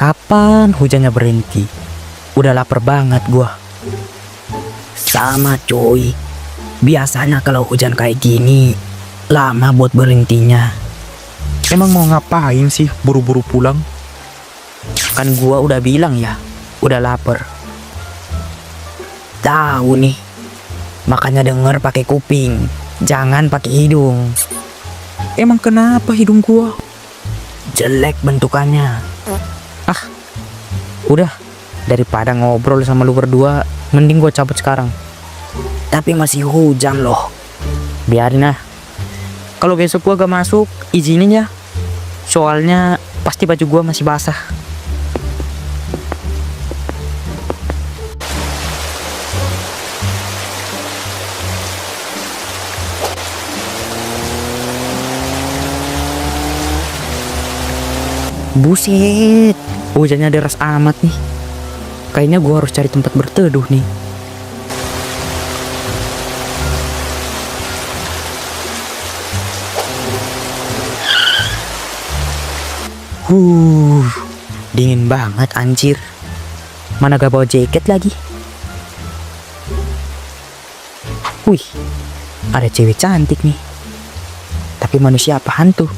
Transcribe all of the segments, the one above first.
Kapan hujannya berhenti? Udah lapar banget gua. Sama cuy. Biasanya kalau hujan kayak gini lama buat berhentinya. Emang mau ngapain sih buru-buru pulang? Kan gua udah bilang ya, udah lapar. Tahu nih. Makanya denger pakai kuping, jangan pakai hidung. Emang kenapa hidung gua? Jelek bentukannya. Udah, daripada ngobrol sama lu berdua, mending gua cabut sekarang. Tapi masih hujan loh. Biarin ah. Kalau besok gua gak masuk, izinin ya. Soalnya pasti baju gua masih basah. Buset, hujannya deras amat nih. Kayaknya gua harus cari tempat berteduh nih. Dingin banget anjir. Mana gak bawa jaket lagi. Wih, ada cewek cantik nih. Tapi manusia apa hantu?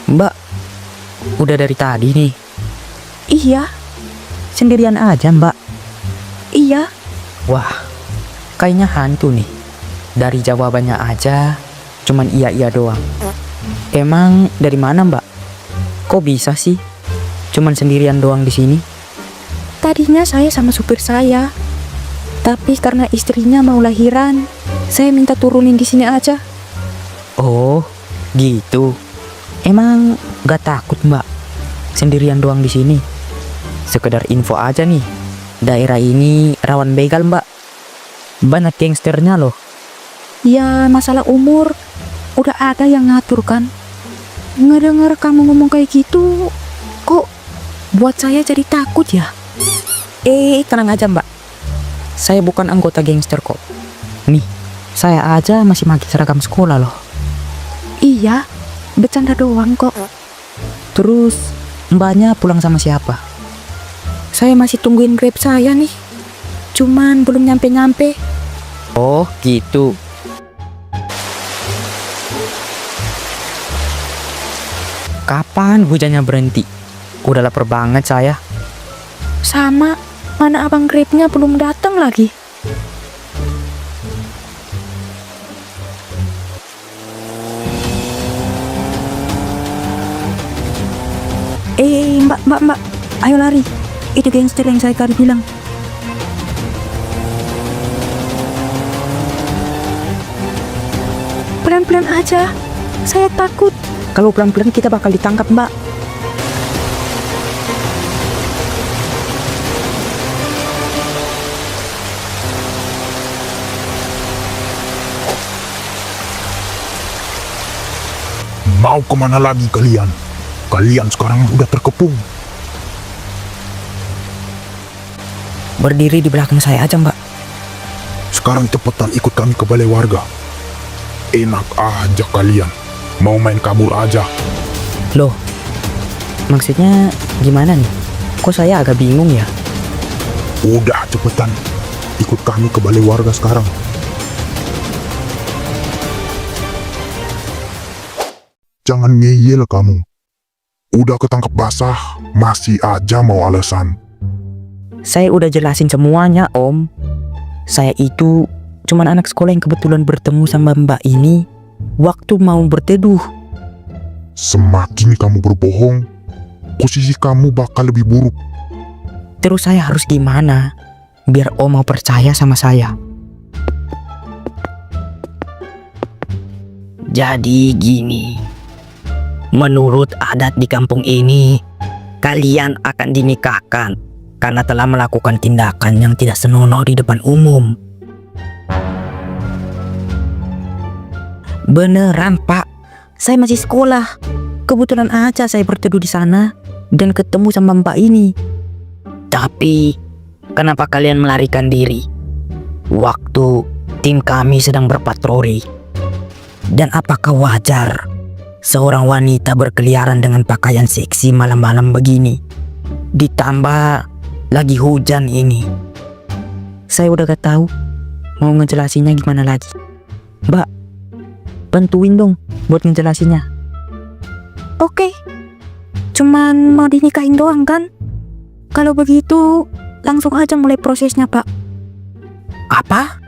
Mbak, udah dari tadi nih? Iya, sendirian aja mbak. Iya. Wah, kayaknya hantu nih. Dari jawabannya aja, cuman iya doang. Emang dari mana mbak? Kok bisa sih? Cuman sendirian doang di sini? Tadinya saya sama supir saya, tapi karena istrinya mau lahiran, saya minta turunin di sini aja. Oh, gitu. Emang gak takut mbak sendirian doang di sini? Sekedar info aja nih, daerah ini rawan begal mbak. Banyak gangsternya loh. Ya masalah umur udah ada yang ngatur kan. Ngedenger kamu ngomong kayak gitu, kok buat saya jadi takut ya? Tenang aja mbak, saya bukan anggota gangster kok. Nih, saya aja masih pakai seragam sekolah loh. Iya, bercanda doang kok. Terus mbaknya pulang sama siapa? Saya masih tungguin Grab saya nih, cuman belum nyampe-nyampe. Oh gitu. Kapan hujannya berhenti? Udah lapar banget saya. Sama, mana abang Grabnya belum datang lagi. Mbak, ayo lari. Itu gangster yang saya tadi bilang. Pelan-pelan aja, saya takut. Kalau pelan-pelan kita bakal ditangkap mbak. Mau kemana lagi kalian? Kalian sekarang udah terkepung. Berdiri di belakang saya aja mbak. Sekarang cepetan ikut kami ke balai warga. Enak aja kalian. Mau main kabur aja. Loh, maksudnya gimana nih? Kok saya agak bingung ya? Udah cepetan. Ikut kami ke balai warga sekarang. Jangan ngeyel kamu. Udah ketangkep basah, masih aja mau alasan. Saya udah jelasin semuanya om. Saya itu cuman anak sekolah yang kebetulan bertemu sama mbak ini waktu mau berteduh. Semakin kamu berbohong, posisi kamu bakal lebih buruk. Terus saya harus gimana biar om mau percaya sama saya? Jadi gini. Menurut adat di kampung ini, kalian akan dinikahkan karena telah melakukan tindakan yang tidak senonoh di depan umum. Beneran pak, saya masih sekolah. Kebetulan aja saya berteduh di sana dan ketemu sama mbak ini. Tapi, kenapa kalian melarikan diri waktu tim kami sedang berpatroli? Dan apakah wajar seorang wanita berkeliaran dengan pakaian seksi malam-malam begini. Ditambah lagi hujan ini. Saya udah gak tahu mau ngejelasinnya gimana lagi. Mbak, bantuin dong buat ngejelasinnya. Oke, cuman mau dinikahin doang kan? Kalau begitu langsung aja mulai prosesnya, Pak. Apa?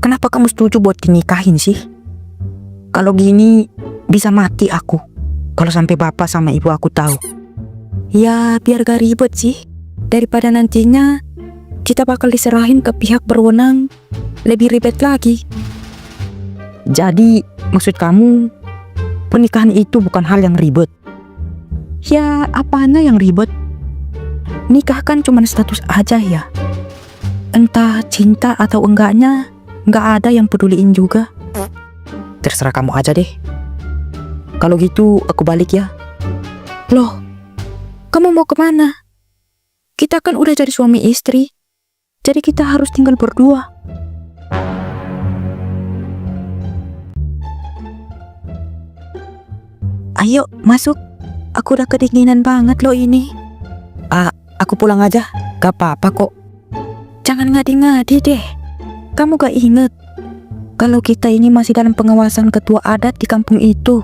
Kenapa kamu setuju buat dinikahin sih? Kalau gini bisa mati aku kalau sampai bapak sama ibu aku tahu. Ya biar gak ribet sih, daripada nantinya kita bakal diserahin ke pihak berwenang lebih ribet lagi. Jadi maksud kamu pernikahan itu bukan hal yang ribet? Ya apanya yang ribet? Nikah kan cuma status aja ya. Entah cinta atau enggaknya, nggak ada yang peduliin juga. Terserah kamu aja deh. Kalau gitu aku balik ya. Loh, kamu mau kemana? Kita kan udah jadi suami istri, jadi kita harus tinggal berdua. Ayo masuk, aku udah kedinginan banget loh ini. Aku pulang aja, gak apa-apa kok. Jangan ngadi-ngadi deh. Kamu gak inget kalau kita ini masih dalam pengawasan ketua adat di kampung itu?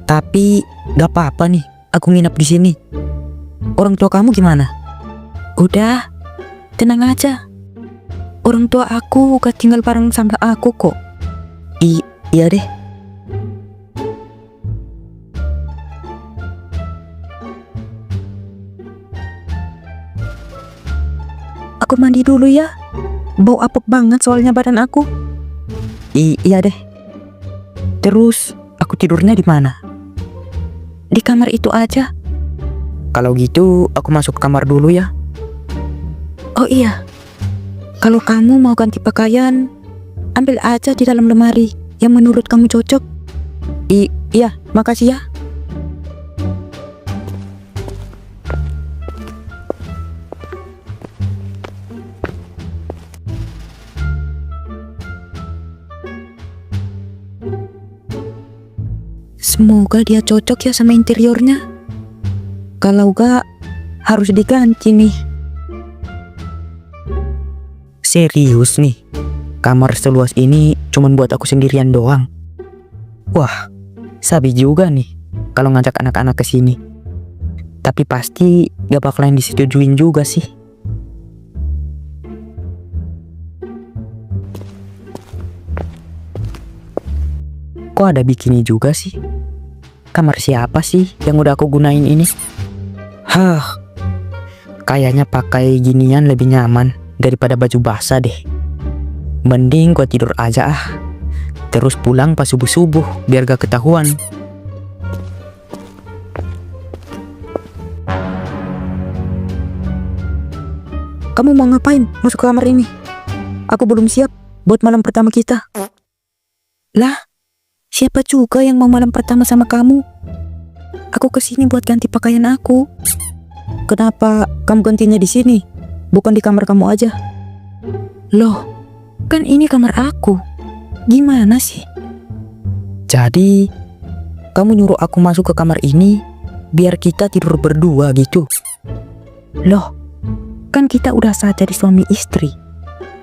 Tapi gak apa-apa nih, aku nginep di sini. Orang tua kamu gimana? Udah, tenang aja. Orang tua aku gak tinggal bareng sama aku kok. Iya deh. Aku mandi dulu ya. Bau apek banget soalnya badan aku. Iya deh. Terus aku tidurnya di mana? Di kamar itu aja. Kalau gitu aku masuk kamar dulu ya. Oh iya, kalau kamu mau ganti pakaian, ambil aja di dalam lemari yang menurut kamu cocok. Iya, makasih ya. Semoga dia cocok ya sama interiornya. Kalau gak, harus diganti nih. Serius nih, kamar seluas ini cuman buat aku sendirian doang. Wah, sabi juga nih kalau ngajak anak-anak ke sini. Tapi pasti gak bakalan disetujuin juga sih. Kok ada bikini juga sih? Kamar siapa sih yang udah aku gunain ini? Kayaknya pakai ginian lebih nyaman daripada baju basah deh. Mending gua tidur aja terus pulang pas subuh-subuh biar gak ketahuan. Kamu mau ngapain masuk ke kamar ini? Aku belum siap buat malam pertama kita. Lah, siapa juga yang mau malam pertama sama kamu? Aku kesini buat ganti pakaian aku. Kenapa kamu gantinya di sini, bukan di kamar kamu aja? Loh, kan ini kamar aku. Gimana sih? Jadi, kamu nyuruh aku masuk ke kamar ini biar kita tidur berdua gitu? Loh, kan kita udah sah jadi suami istri.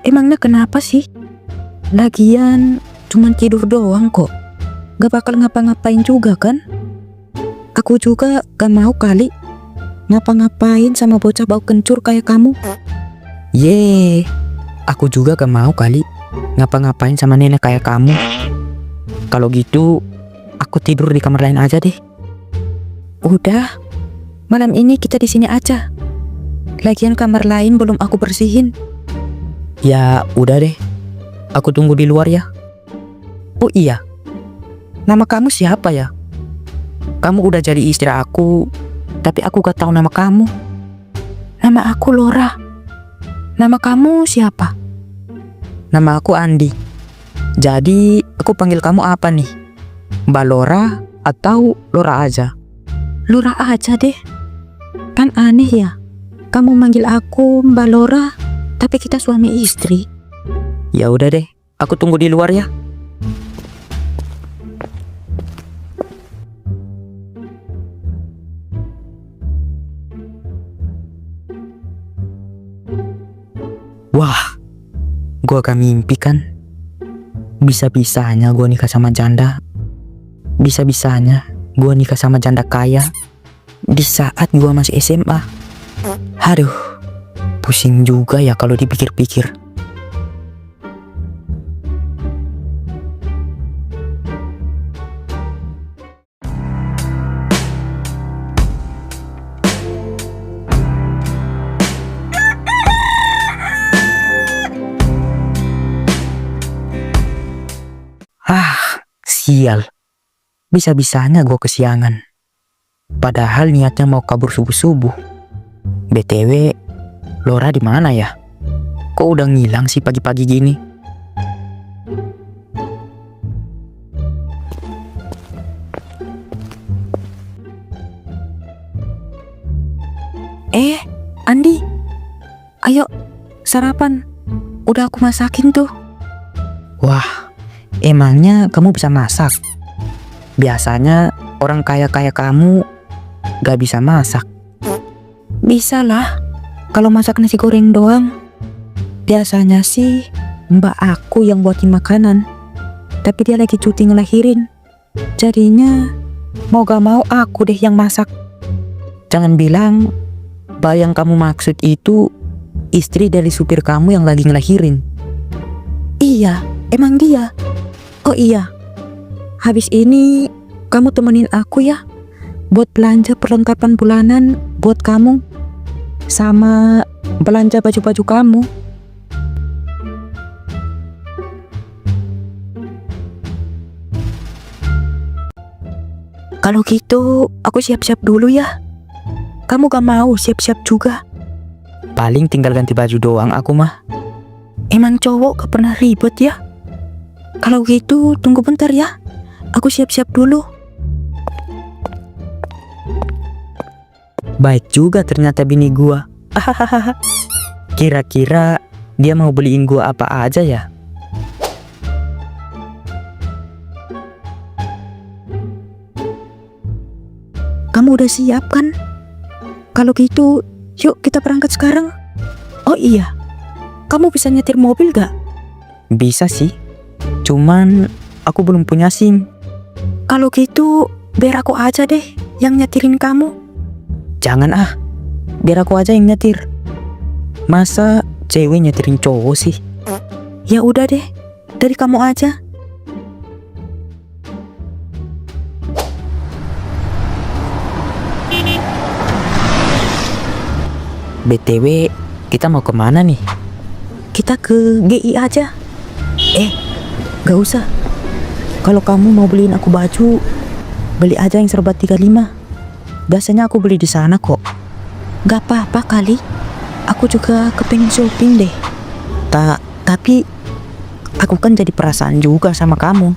Emangnya kenapa sih? Lagian, cuman tidur doang kok. Gak bakal ngapa-ngapain juga kan? Aku juga gak mau kali ngapa-ngapain sama bocah bau kencur kayak kamu. Aku juga gak mau kali ngapa-ngapain sama nenek kayak kamu. Kalau gitu, aku tidur di kamar lain aja deh. Udah, malam ini kita di sini aja. Lagian kamar lain belum aku bersihin. Ya udah deh, aku tunggu di luar ya. Oh iya, nama kamu siapa ya? Kamu udah jadi istri aku, tapi aku gak tahu nama kamu. Nama aku Lora. Nama kamu siapa? Nama aku Andi. Jadi aku panggil kamu apa nih? Mbak Lora atau Lora aja? Lora aja deh. Kan aneh ya, kamu manggil aku Mbak Lora, tapi kita suami istri. Ya udah deh, aku tunggu di luar ya. Wah, gua gak mimpi kan? Bisa-bisanya gua nikah sama janda. Bisa-bisanya gua nikah sama janda kaya di saat gua masih SMA. Aduh, pusing juga ya kalau dipikir-pikir. Sial, bisa-bisanya gue kesiangan. Padahal niatnya mau kabur subuh-subuh. BTW, Lora di mana ya? Kok udah ngilang sih pagi-pagi gini? Andi, ayo sarapan. Udah aku masakin tuh. Wah, emangnya kamu bisa masak? Biasanya orang kaya-kaya kamu gak bisa masak. Bisa lah, kalau masak nasi goreng doang. Biasanya sih mbak aku yang buatin makanan, tapi dia lagi cuti ngelahirin. Jadinya mau gak mau aku deh yang masak. Jangan bilang mbak yang kamu maksud itu istri dari supir kamu yang lagi ngelahirin. Iya, emang dia. Oh iya, habis ini kamu temenin aku ya buat belanja perlengkapan bulanan buat kamu, sama belanja baju-baju kamu. Kalau gitu aku siap-siap dulu ya. Kamu gak mau siap-siap juga? Paling tinggal ganti baju doang aku mah. Emang cowok gak pernah ribet ya? Kalau gitu tunggu bentar ya, aku siap-siap dulu. Baik juga ternyata bini gua. Kira-kira dia mau beliin gua apa aja ya? Kamu udah siap kan? Kalau gitu yuk kita berangkat sekarang. Oh iya, kamu bisa nyetir mobil gak? Bisa sih, cuman aku belum punya SIM. Kalau gitu biar aku aja deh yang nyetirin kamu. Jangan ah, biar aku aja yang nyetir. Masa cewek nyetirin cowok sih? Ya udah deh, dari kamu aja. BTW, kita mau kemana nih? Kita ke GI aja. Gak usah. Kalau kamu mau beliin aku baju, beli aja yang serba 35. Biasanya aku beli di sana kok. Gak apa-apa kali. Aku juga kepingin shopping deh. Tapi aku kan jadi perasaan juga sama kamu.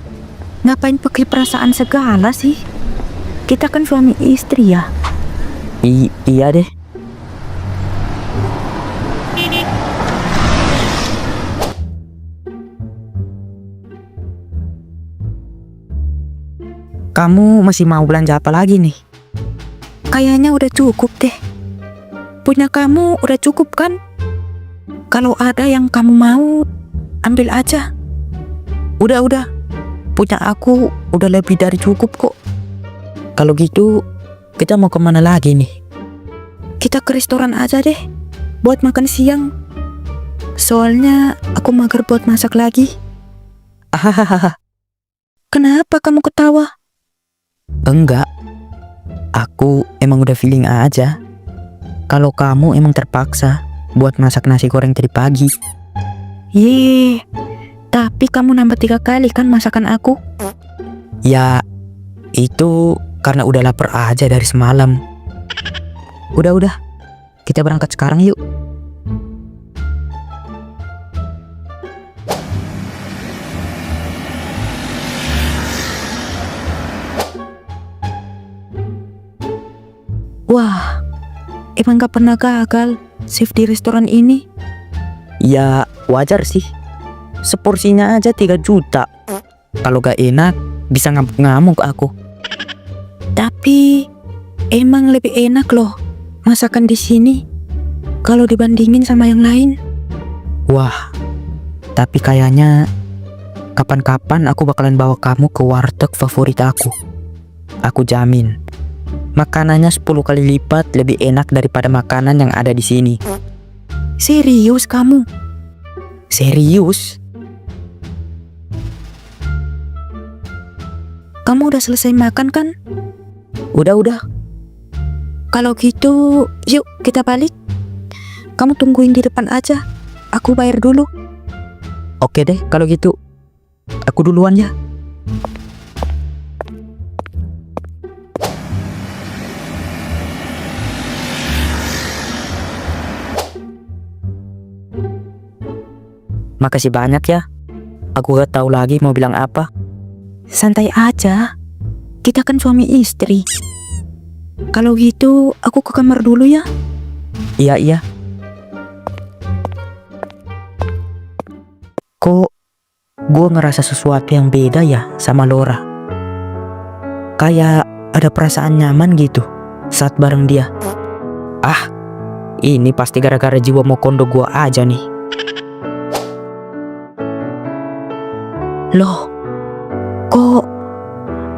Ngapain pakai perasaan segala sih? Kita kan suami istri ya. Iya deh. Kamu masih mau belanja apa lagi nih? Kayaknya udah cukup deh. Punya kamu udah cukup kan? Kalau ada yang kamu mau, ambil aja. Udah. Punya aku udah lebih dari cukup kok. Kalau gitu, kita mau kemana lagi nih? Kita ke restoran aja deh, buat makan siang. Soalnya aku mager buat masak lagi. Hahaha. Kenapa kamu ketawa? Enggak. Aku emang udah feeling aja. Kalau kamu emang terpaksa buat masak nasi goreng tadi pagi. Ye, tapi kamu nambah 3 kali kan masakan aku? Ya, itu karena udah lapar aja dari semalam. Udah. Kita berangkat sekarang yuk. Wah, emang gak pernah gagal chef di restoran ini. Ya wajar sih. Seporsinya aja 3 juta. Kalau gak enak bisa ngamuk-ngamuk aku. Tapi emang lebih enak loh masakan di sini kalau dibandingin sama yang lain. Wah, tapi kayaknya kapan-kapan aku bakalan bawa kamu ke warteg favorit aku. Aku jamin, makanannya 10 kali lipat lebih enak daripada makanan yang ada di sini. Serius kamu? Serius? Kamu udah selesai makan kan? Udah. Kalau gitu, yuk kita balik. Kamu tungguin di depan aja. Aku bayar dulu. Oke deh, kalau gitu. Aku duluan ya. Makasih banyak ya. Aku gak tahu lagi mau bilang apa. Santai aja. Kita kan suami istri. Kalau gitu, aku ke kamar dulu ya. Iya. Kok gue ngerasa sesuatu yang beda ya sama Laura? Kayak ada perasaan nyaman gitu saat bareng dia. Ah, ini pasti gara-gara jiwa mokondo gue aja nih. Loh, kok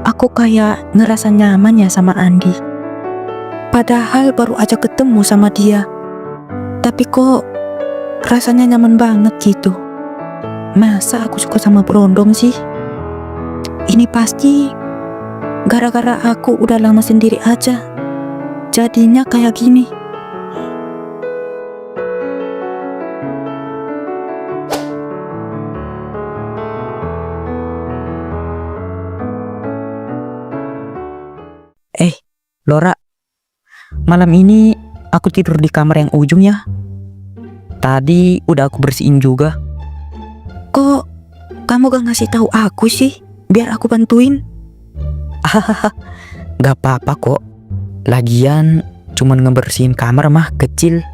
aku kayak ngerasa nyaman ya sama Andi? Padahal baru aja ketemu sama dia. Tapi kok rasanya nyaman banget gitu. Masa aku suka sama Brondong sih? Ini pasti gara-gara aku udah lama sendiri aja. Jadinya kayak gini. Laura, malam ini aku tidur di kamar yang ujung ya. Tadi udah aku bersihin juga. Kok kamu gak ngasih tahu aku sih? Biar aku bantuin. Gak apa-apa kok. Lagian cuman ngebersihin kamar mah kecil.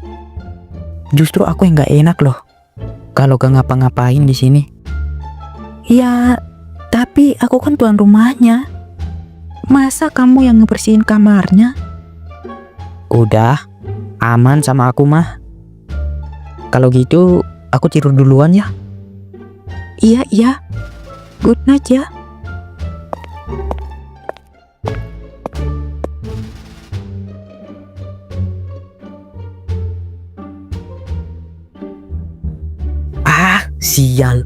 Justru aku yang gak enak loh kalau gak ngapa-ngapain di sini. Ya, tapi aku kan tuan rumahnya. Masa kamu yang ngebersihin kamarnya? Udah, aman sama aku mah. Kalau gitu aku tidur duluan ya. Iya. Good night ya. Sial.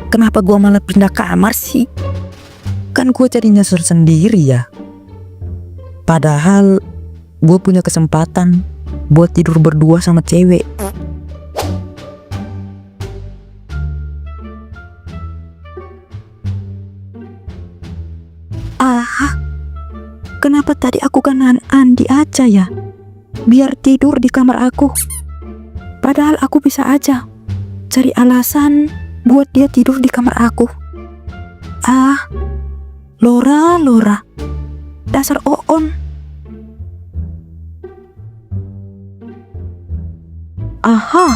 Kenapa gua malah pindah kamar sih? Kan gua jadi nyasar sendiri ya. Padahal gua punya kesempatan buat tidur berdua sama cewek. Kenapa tadi aku kan Andi aja ya? Biar tidur di kamar aku. Padahal aku bisa aja cari alasan buat dia tidur di kamar aku. Laura, dasar oon. Aha,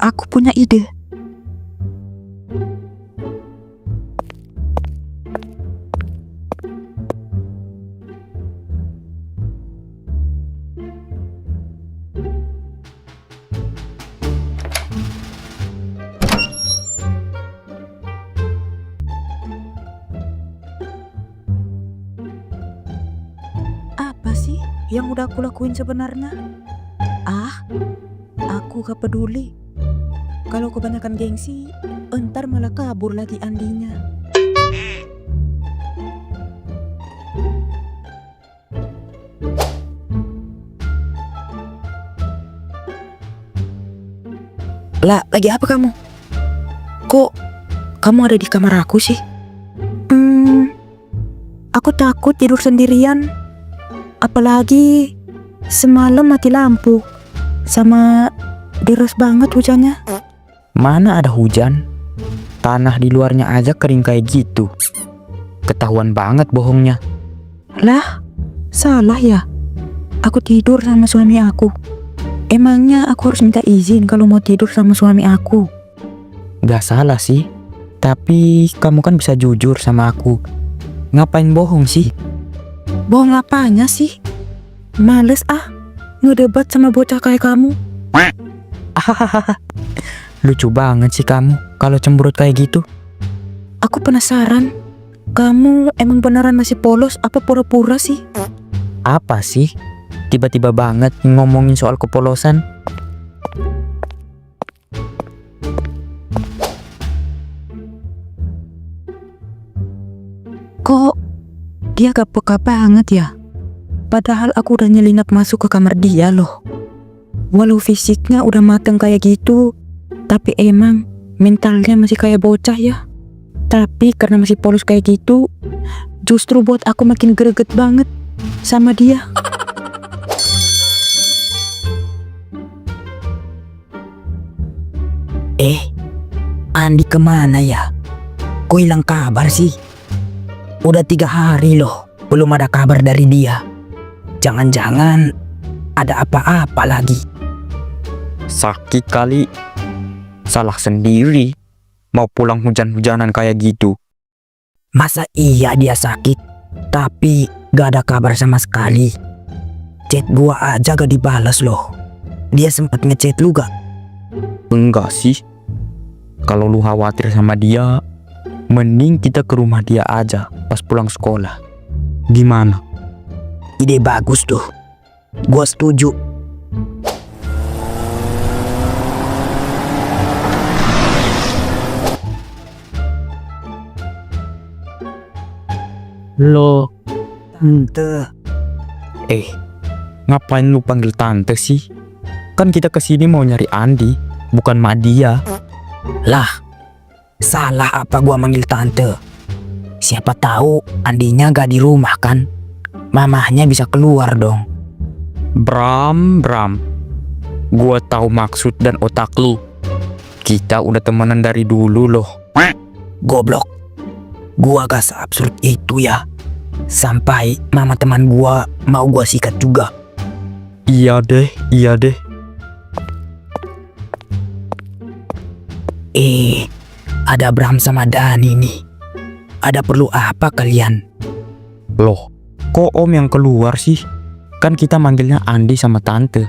aku punya ide. Apa sih yang udah aku lakuin sebenarnya? Aku gak peduli. Kalau kebanyakan gengsi, entar malah kabur lagi Andinya. Lah, lagi apa kamu? Kok kamu ada di kamar aku sih? Aku takut tidur sendirian. Apalagi semalam mati lampu. Sama deras banget hujannya. Mana ada hujan? Tanah di luarnya aja kering kayak gitu. Ketahuan banget bohongnya. Lah, salah ya? Aku tidur sama suami aku. Emangnya aku harus minta izin kalau mau tidur sama suami aku? Gak salah sih. Tapi kamu kan bisa jujur sama aku. Ngapain bohong sih? Bohong apanya sih? Males ngedebat sama bocah kayak kamu. Lucu banget sih kamu kalau cemberut kayak gitu. Aku penasaran, kamu emang beneran masih polos apa pura-pura sih? Apa sih? Tiba-tiba banget ngomongin soal kepolosan. Kok dia gak peka banget ya? Padahal aku udah nyelinap masuk ke kamar dia loh. Walau fisiknya udah mateng kayak gitu, tapi emang mentalnya masih kayak bocah ya. Tapi karena masih polos kayak gitu, justru buat aku makin greget banget sama dia. Andi kemana ya? Kok hilang kabar sih? Udah 3 hari loh, belum ada kabar dari dia. Jangan-jangan ada apa-apa lagi. Sakit kali. Salah sendiri. Mau pulang hujan-hujanan kayak gitu. Masa iya dia sakit, tapi gak ada kabar sama sekali. Chat gua aja gak dibalas loh. Dia sempat ngechat lu gak? Enggak sih. Kalau lu khawatir sama dia, mending kita ke rumah dia aja pas pulang sekolah. Gimana? Ide bagus tuh. Gua setuju. Lo, tante. Ngapain lu panggil tante sih? Kan kita kesini mau nyari Andi, bukan mak dia. Lah, salah apa gua manggil tante? Siapa tahu Andinya gak di rumah kan? Mamahnya bisa keluar dong. Bram. Gua tahu maksud dan otak lu. Kita udah temenan dari dulu loh. Goblok. Gua gak seabsurd itu ya. Sampai mama teman gua mau gua sikat juga. Iya deh. Ada Bram sama Dani nih. Ada perlu apa kalian? Loh, kok om yang keluar sih? Kan kita manggilnya Andi sama tante.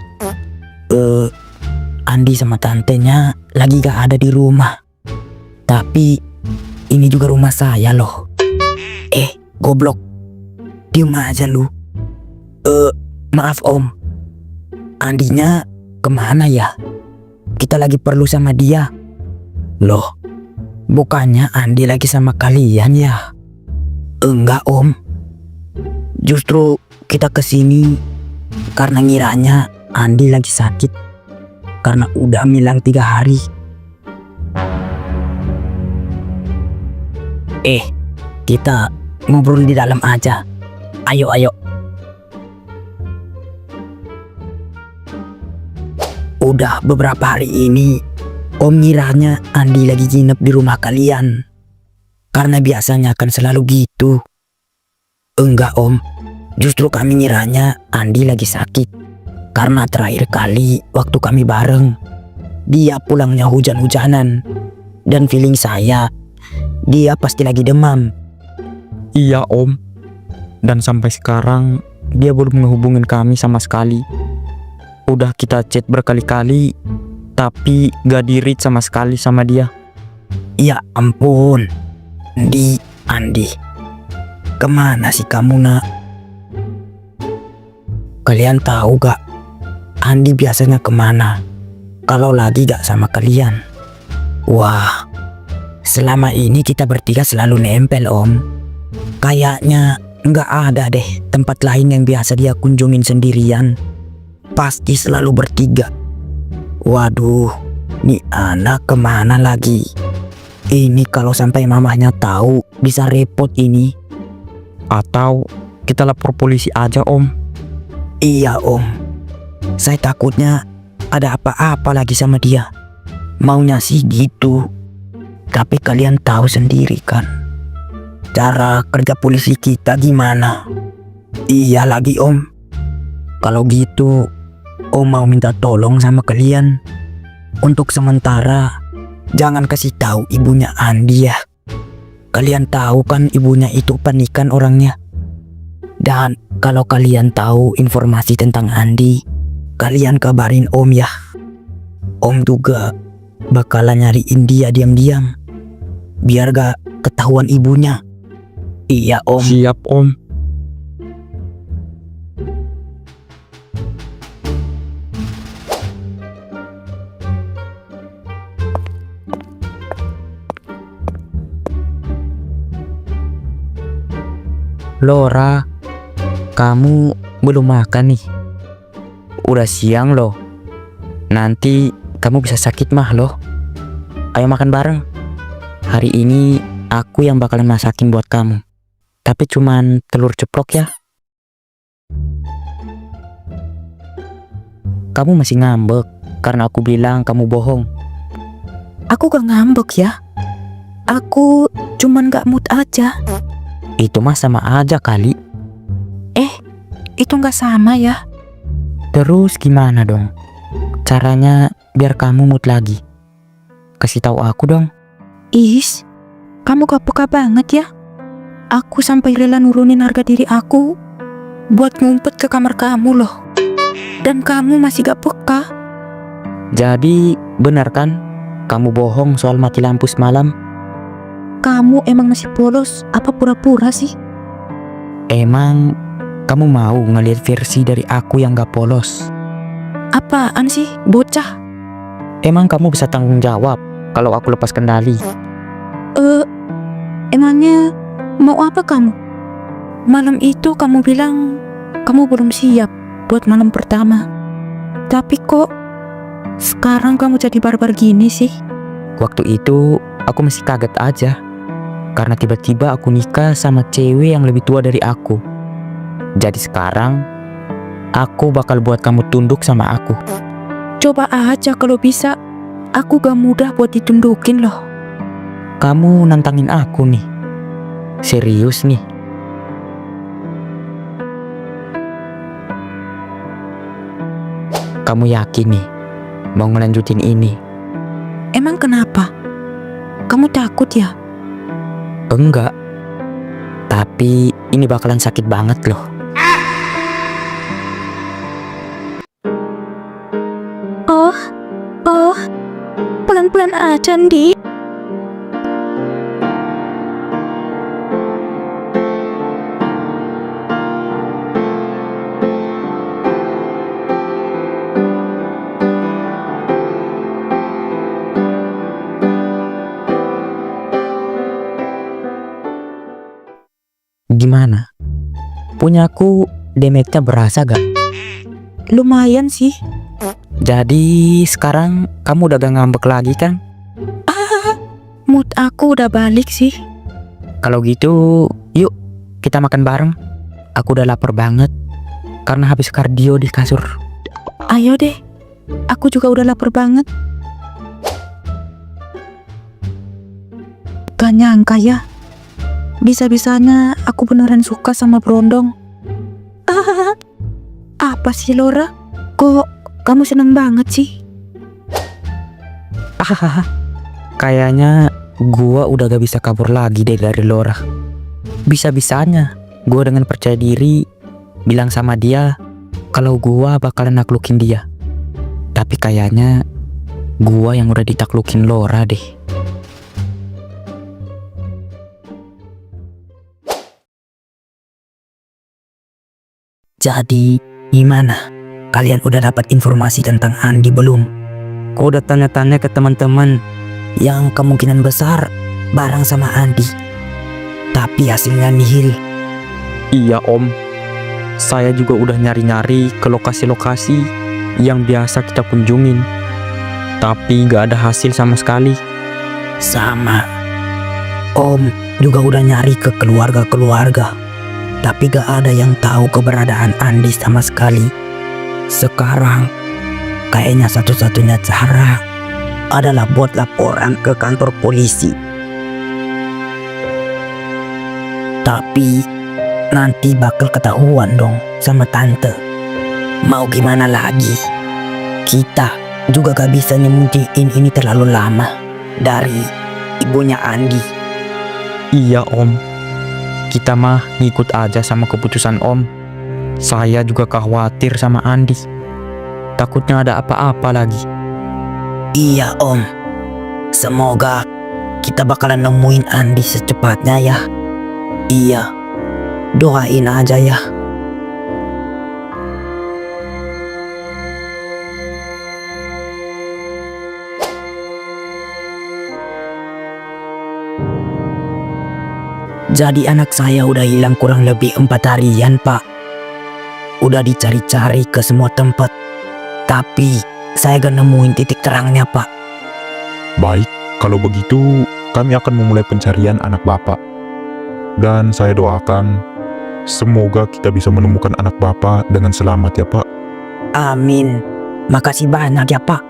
Andi sama tantenya lagi gak ada di rumah. Tapi ini juga rumah saya loh. Goblok. Diem aja lu. Maaf om. Andinya kemana ya? Kita lagi perlu sama dia. Loh, bukannya Andi lagi sama kalian ya? Enggak om. Justru kita kesini karena ngiranya Andi lagi sakit. Karena udah hilang 3 hari. Kita ngobrol di dalam aja. Ayo. Udah beberapa hari ini om ngiranya Andi lagi nginep di rumah kalian. Karena biasanya kan selalu gitu. Enggak om. Justru kami ngiranya Andi lagi sakit. Karena terakhir kali waktu kami bareng, dia pulangnya hujan-hujanan. Dan feeling saya, dia pasti lagi demam. Iya om. Dan sampai sekarang dia belum ngehubungin kami sama sekali. Udah kita chat berkali-kali, tapi gak di-read sama sekali sama dia. Ya ampun. Andi. Kemana sih kamu nak? Kalian tahu gak? Andi biasanya kemana kalau lagi gak sama kalian? Wah, selama ini kita bertiga selalu nempel om. Kayaknya nggak ada deh tempat lain yang biasa dia kunjungin sendirian. Pasti selalu bertiga. Waduh, nih anak kemana lagi? Ini kalau sampai mamahnya tahu bisa repot ini. Atau kita lapor polisi aja om. Iya om. Saya takutnya ada apa-apa lagi sama dia. Maunya sih gitu. Tapi kalian tahu sendiri kan cara kerja polisi kita gimana. Iya lagi om. Kalau gitu, Om mau minta tolong sama kalian. Untuk sementara, jangan kasih tahu ibunya Andi ya. Kalian tahu kan ibunya itu panikan orangnya. Dan kalau kalian tahu informasi tentang Andi, kalian kabarin Om ya. Om juga bakalan nyariin dia diam-diam, biar gak ketahuan ibunya. Iya Om. Siap, Om. Lora, kamu belum makan nih. Udah siang loh. Nanti kamu bisa sakit mah loh. Ayo makan bareng. Hari ini aku yang bakalan masakin buat kamu. Tapi cuman telur ceplok ya. Kamu masih ngambek karena aku bilang kamu bohong. Aku gak ngambek ya. Aku cuman gak mood aja. Itu mah sama aja kali. Itu gak sama ya. Terus gimana dong caranya biar kamu mood lagi? Kasih tahu aku dong. Is, kamu gak peka banget ya. Aku sampai rela nurunin harga diri aku buat ngumpet ke kamar kamu loh. Dan kamu masih gak peka. Jadi benar kan kamu bohong soal mati lampu semalam? Kamu emang masih polos apa pura-pura sih? Emang kamu mau ngeliat versi dari aku yang gak polos? Apaan sih, bocah? Emang kamu bisa tanggung jawab kalau aku lepas kendali? Emangnya mau apa kamu? Malam itu kamu bilang kamu belum siap buat malam pertama. Tapi kok sekarang kamu jadi barbar gini sih? Waktu itu aku masih kaget aja. Karena tiba-tiba aku nikah sama cewek yang lebih tua dari aku. Jadi sekarang aku bakal buat kamu tunduk sama aku. Coba aja kalau bisa. Aku gak mudah buat ditundukin loh. Kamu nantangin aku nih. Serius nih. Kamu yakin nih mau ngelanjutin ini? Emang kenapa? Kamu takut ya? Enggak. Tapi ini bakalan sakit banget loh. Oh, pelan-pelan aja, Ndi. Gimana? Punyaku damage-nya berasa gak? Lumayan sih. Jadi sekarang kamu udah gak ngambek lagi kan? Mood aku udah balik sih. Kalau gitu yuk kita makan bareng. Aku udah lapar banget karena habis kardio di kasur. Ayo deh. Aku juga udah lapar banget. Gak nyangka ya. Bisa-bisanya aku beneran suka sama Brondong. Apa sih Lora? Kok kamu seneng banget sih? Kayaknya gua udah gak bisa kabur lagi deh dari Lora. Bisa-bisanya gua dengan percaya diri bilang sama dia kalau gua bakalan naklukin dia. Tapi kayaknya gua yang udah ditaklukin Lora deh. Jadi gimana? Kalian udah dapat informasi tentang Andi belum? Kau udah tanya-tanya ke teman-teman yang kemungkinan besar bareng sama Andi. Tapi hasilnya nihil. Iya, Om. Saya juga udah nyari-nyari ke lokasi-lokasi yang biasa kita kunjungin. Tapi gak ada hasil sama sekali. Sama. Om juga udah nyari ke keluarga-keluarga. Tapi gak ada yang tahu keberadaan Andi sama sekali. Sekarang kayaknya satu-satunya cara adalah buat laporan ke kantor polisi. Tapi nanti bakal ketahuan dong sama tante. Mau gimana lagi? Kita juga gak bisa nyembunyiin ini terlalu lama dari ibunya Andi. Iya Om, kita mah ngikut aja sama keputusan Om. Saya juga khawatir sama Andi. Takutnya ada apa-apa lagi. Iya Om, semoga kita bakalan nemuin Andi secepatnya ya. Iya, doain aja ya. Jadi anak saya udah hilang kurang lebih 4 harian Pak. Udah dicari-cari ke semua tempat, tapi saya gak nemuin titik terangnya Pak. Baik, kalau begitu kami akan memulai pencarian anak Bapak. Dan saya doakan semoga kita bisa menemukan anak Bapak dengan selamat ya Pak. Amin. Makasih banyak ya Pak.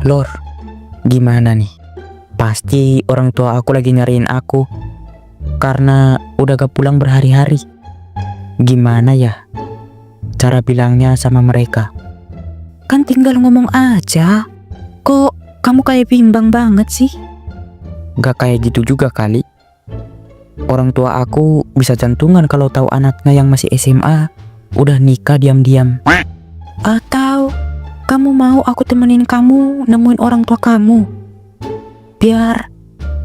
Lor, gimana nih? Pasti orang tua aku lagi nyariin aku karena udah gak pulang berhari-hari. Gimana ya cara bilangnya sama mereka? Kan tinggal ngomong aja. Kok kamu kayak bimbang banget sih? Gak kayak gitu juga kali. Orang tua aku bisa jantungan kalau tahu anaknya yang masih SMA udah nikah diam-diam. Atau kamu mau aku temenin kamu nemuin orang tua kamu? Biar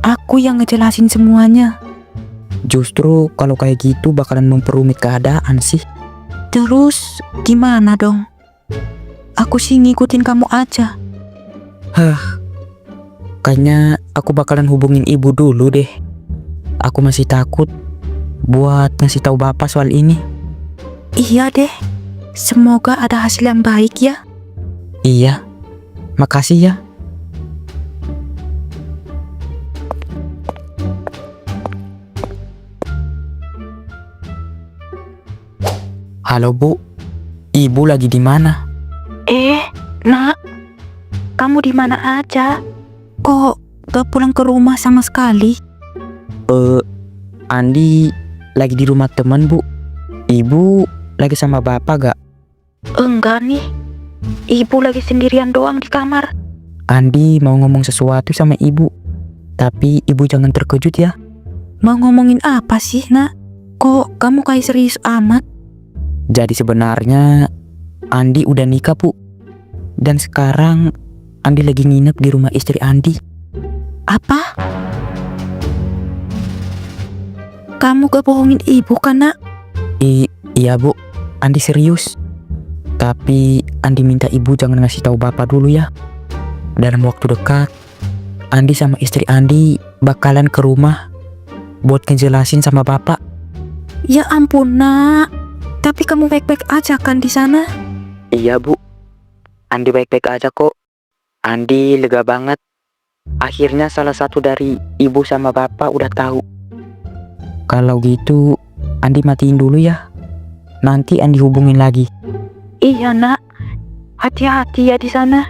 aku yang ngejelasin semuanya. Justru kalau kayak gitu bakalan memperumit keadaan sih. Terus gimana dong? Aku sih ngikutin kamu aja. Kayaknya aku bakalan hubungin ibu dulu deh. Aku masih takut buat ngasih tahu bapak soal ini. Iya deh. Semoga ada hasil yang baik ya. Iya, makasih ya. Halo Bu, Ibu lagi di mana? Nak, kamu di mana aja? Kok gak pulang ke rumah sama sekali? Andi lagi di rumah teman Bu. Ibu lagi sama bapak gak? Enggak nih. Ibu lagi sendirian doang di kamar. Andi mau ngomong sesuatu sama ibu. Tapi ibu jangan terkejut ya. Mau ngomongin apa sih nak? Kok kamu kayak serius amat? Jadi sebenarnya Andi udah nikah Bu. Dan sekarang Andi lagi nginep di rumah istri Andi. Apa? Kamu gak bohongin ibu kan nak? Iya Bu, Andi serius. Tapi Andi minta ibu jangan ngasih tahu bapak dulu ya. Dalam waktu dekat Andi sama istri Andi bakalan ke rumah buat ngejelasin sama bapak. Ya ampun nak, tapi kamu baik-baik aja kan di sana? Iya Bu, Andi baik-baik aja kok. Andi lega banget. Akhirnya salah satu dari ibu sama bapak udah tahu. Kalau gitu Andi matiin dulu ya. Nanti Andi hubungin lagi. Iya nak, hati-hati ya di sana.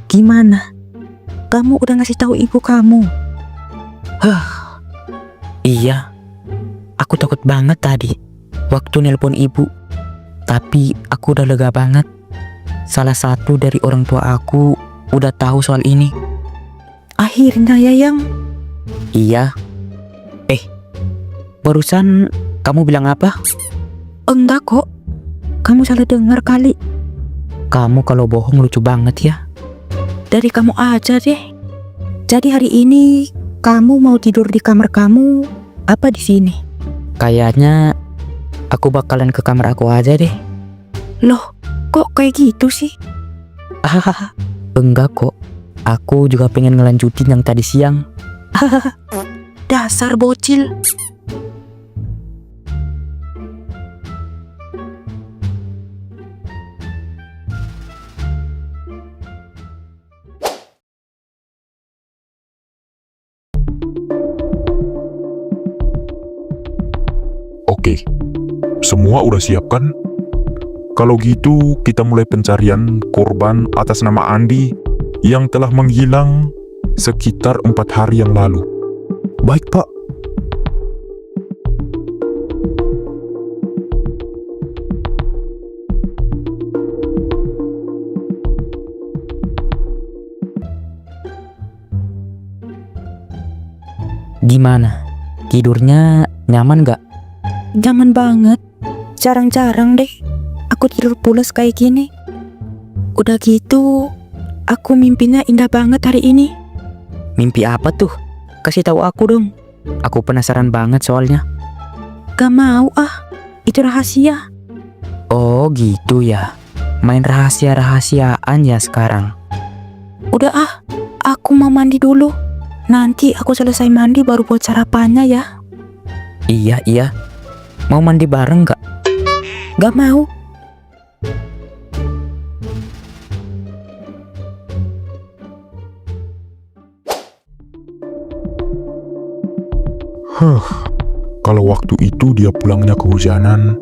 Gimana? Kamu udah ngasih tahu ibu kamu? Iya, aku takut banget tadi waktu nelpon ibu. Tapi aku udah lega banget. Salah satu dari orang tua aku udah tahu soal ini. Akhirnya ya Yang? Iya. Barusan kamu bilang apa? Enggak kok. Kamu salah dengar kali. Kamu kalau bohong lucu banget ya. Dari kamu aja deh. Jadi hari ini kamu mau tidur di kamar kamu apa di sini? Kayaknya aku bakalan ke kamar aku aja deh. Loh, kok kayak gitu sih? Enggak kok. Aku juga pengen ngelanjutin yang tadi siang. Dasar bocil. Oke, semua udah siap kan? Kalau gitu kita mulai pencarian korban atas nama Andi yang telah menghilang sekitar 4 hari yang lalu. Baik, Pak. Gimana? Tidurnya nyaman gak? Nyaman banget. Jarang-jarang deh aku tidur pulas kayak gini. Udah gitu, aku mimpinya indah banget hari ini. Mimpi apa tuh? Kasih tahu aku dong. Aku penasaran banget soalnya. Gak mau ah, itu rahasia. Oh gitu ya. Main rahasia-rahasiaan ya sekarang. Udah ah, aku mau mandi dulu. Nanti aku selesai mandi baru buat sarapannya ya. Iya. Mau mandi bareng gak? Gak mau. Kalau waktu itu dia pulangnya kehujanan,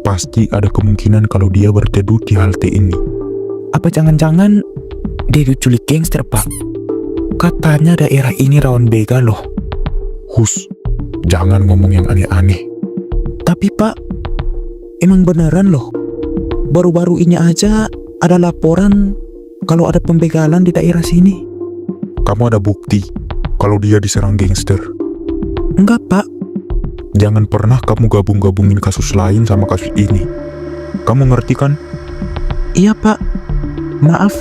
pasti ada kemungkinan kalau dia berteduh di halte ini. Apa jangan-jangan dia diculik gangster, Pak? Katanya daerah ini rawan begal loh. Hus, jangan ngomong yang aneh-aneh. Tapi Pak, emang beneran loh. Baru-baru ini aja ada laporan kalau ada pembegalan di daerah sini. Kamu ada bukti kalau dia diserang gangster? Enggak, Pak. Jangan pernah kamu gabung-gabungin kasus lain sama kasus ini. Kamu ngerti kan? Iya, Pak. Maaf.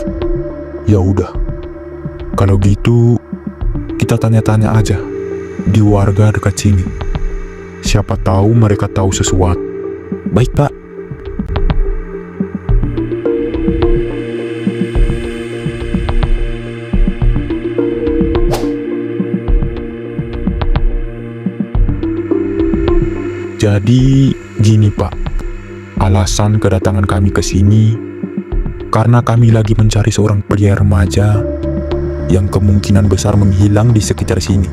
Ya udah. Kalau gitu, kita tanya-tanya aja di warga dekat sini. Siapa tahu mereka tahu sesuatu. Baik, Pak. Jadi gini Pak, alasan kedatangan kami ke sini karena kami lagi mencari seorang pria remaja yang kemungkinan besar menghilang di sekitar sini.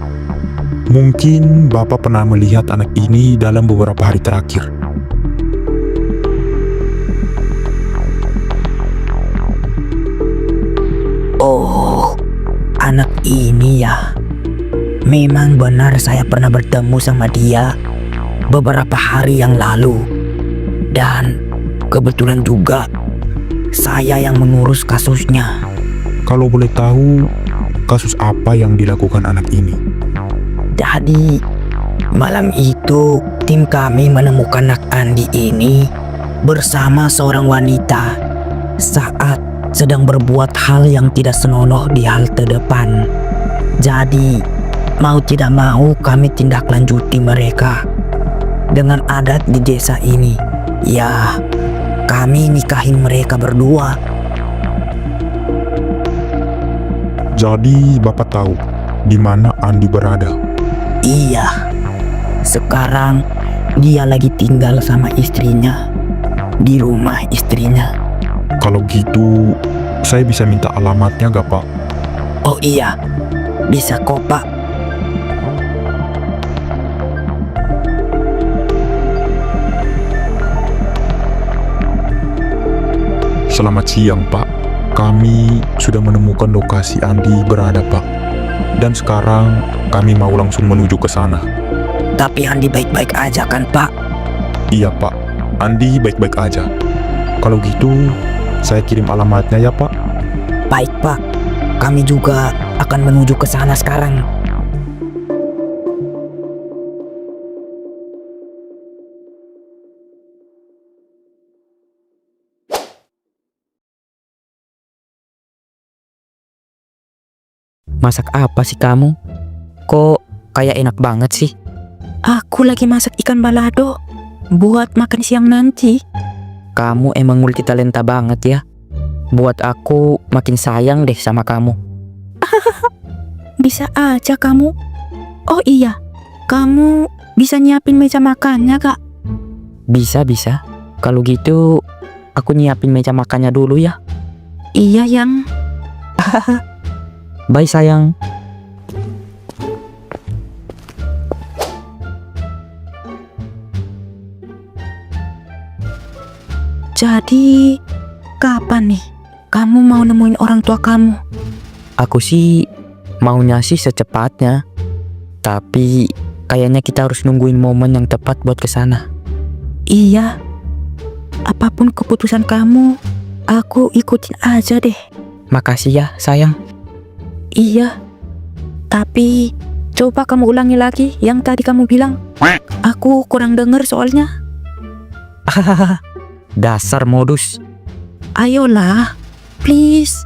Mungkin Bapak pernah melihat anak ini dalam beberapa hari terakhir. Oh, anak ini ya. Memang benar saya pernah bertemu sama dia beberapa hari yang lalu. Dan kebetulan juga saya yang mengurus kasusnya. Kalau boleh tahu, kasus apa yang dilakukan anak ini? Jadi, malam itu tim kami menemukan anak Andi ini bersama seorang wanita saat sedang berbuat hal yang tidak senonoh di halte depan. Jadi, mau tidak mau kami tindak lanjuti mereka. Dengan adat di desa ini, ya, kami nikahin mereka berdua. Jadi Bapak tahu di mana Andi berada? Iya, sekarang dia lagi tinggal sama istrinya di rumah istrinya. Kalau gitu, saya bisa minta alamatnya gak Pak? Oh iya, bisa kok Pak. Selamat siang Pak, kami sudah menemukan lokasi Andi berada Pak. Dan sekarang kami mau langsung menuju ke sana. Tapi Andi baik-baik aja kan Pak? Iya Pak, Andi baik-baik aja. Kalau gitu, saya kirim alamatnya ya Pak. Baik Pak, kami juga akan menuju ke sana sekarang. Masak apa sih kamu? Kok kayak enak banget sih? Aku lagi masak ikan balado buat makan siang nanti. Kamu emang multitalenta banget ya. Buat aku makin sayang deh sama kamu. Bisa aja kamu. Oh iya, kamu bisa nyiapin meja makannya gak? Bisa. Kalau gitu aku nyiapin meja makannya dulu ya. Iya yang. Bye sayang. Jadi, kapan nih kamu mau nemuin orang tua kamu? Aku sih maunya sih secepatnya. Tapi kayaknya kita harus nungguin momen yang tepat buat kesana. Iya, apapun keputusan kamu, aku ikutin aja deh. Makasih ya sayang. Iya, tapi coba kamu ulangi lagi yang tadi kamu bilang. Aku kurang denger soalnya. Dasar modus. Ayolah, please.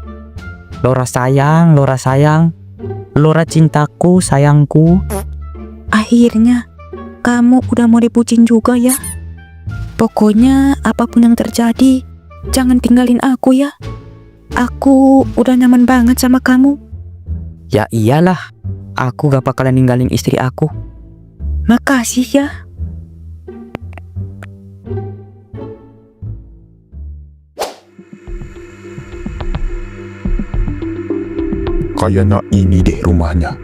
Lora sayang, Lora sayang. Lora cintaku, sayangku. Akhirnya kamu udah mau dipucin juga ya. Pokoknya apapun yang terjadi, jangan tinggalin aku ya. Aku udah nyaman banget sama kamu. Ya iyalah, aku gak bakalan ninggalin istri aku. Makasih ya. Kayaknya ini deh rumahnya.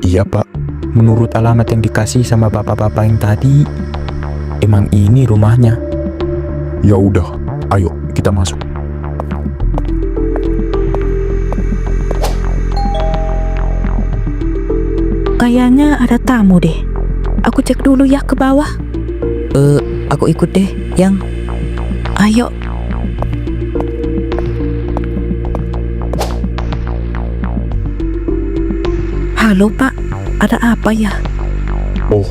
Iya pak, Menurut alamat yang dikasih sama bapak-bapak yang tadi, emang ini rumahnya. ya udah, ayo kita masuk. Kayaknya ada tamu deh. Aku cek dulu ya ke bawah. Aku ikut deh, Yang. Ayo. Halo Pak, ada apa ya? Oh,